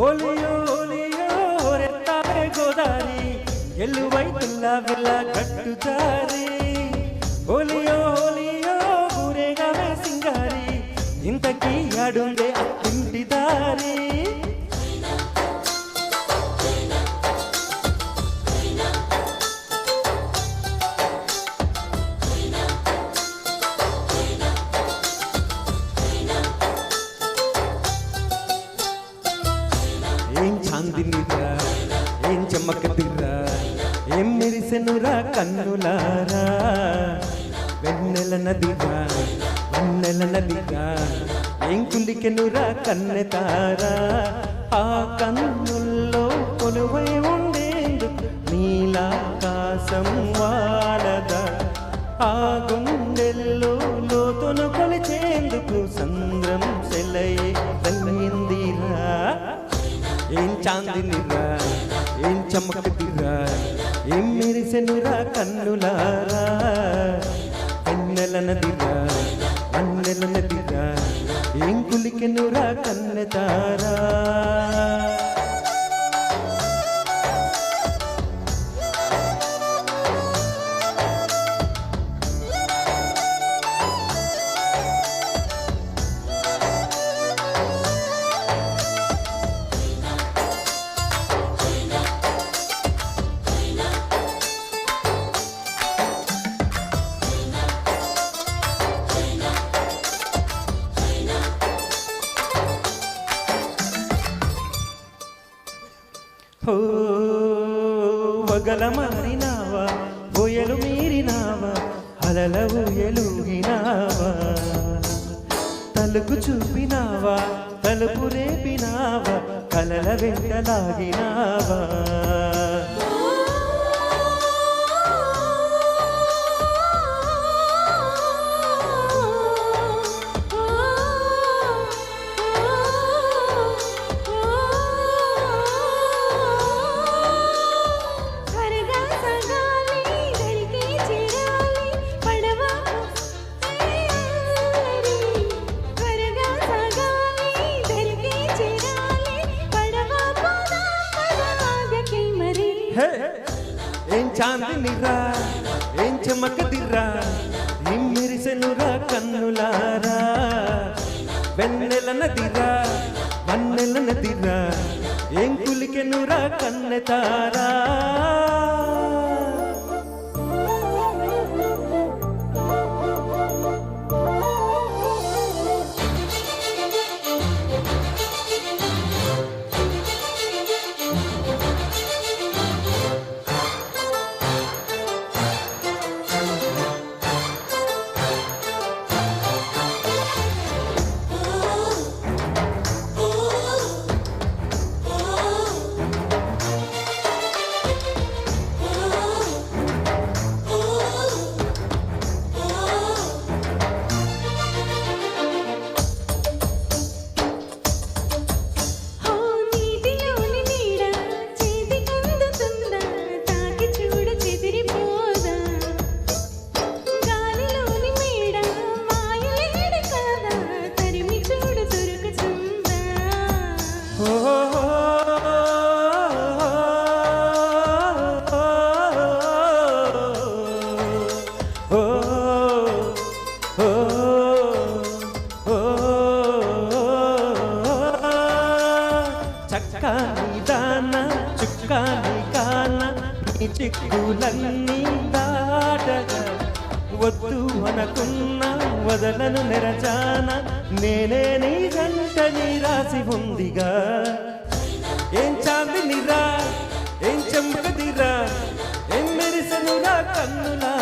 oleo oleo రెత్తారే Godari ఎల్లువైతుల్ల వెళ్ళ గట్టు జారి ఓలియో ఓలియో ఊరేగావే సింగారి ఇంతకీ ఆడుందే ఇంటి దారి ఏం చాందినిరా ఏం చెమ్మకదిరా ఏం మెరిసెనురా కన్నులారా వెన్నెల నదిరా వెన్నెల నదిరా ఏం కులికెనురా కన్నెతారా ఆ కన్నుల్లో కొలువై ఉండేందుకు నీలాకాశం వాలదా ఆ గుండెల్లో లోతును కొలిచేందుకు సంద్రం సెలయే తల్లిందిరా ఏం చాందినిరా ఏం చమకదిరా ఏం మెరిసెనురా కన్నులారా వెన్నెల నదిరా వెన్నెల నదిరా ఏం కులికెనురా కన్నెతారా వగల మారినావా బోయలు మీరినావా అలల ఊయలుగినావా తలుపు చూపినావా తలుపు రేపినావా కలల వెంటలాగినావా ఏం చాందినిరా ఏం చెమకదిరా ఏం మెరిసెనురా కన్నులారా వెన్నెల నదిరా వన్నెల నదిరా ఏం కులికెనురా కన్నెతారా చక్కాని దాన చుక్కాని కాన నీ చిక్కులన్నీ దాటగా వద్దు అనుకున్నా వదలను నెరచాన నేనే నీ జంట నీ రాసి ఉందిగా ఏం చాందినిరా ఏం చెంపదిరా ఏం మెరిసెనురా కన్నులా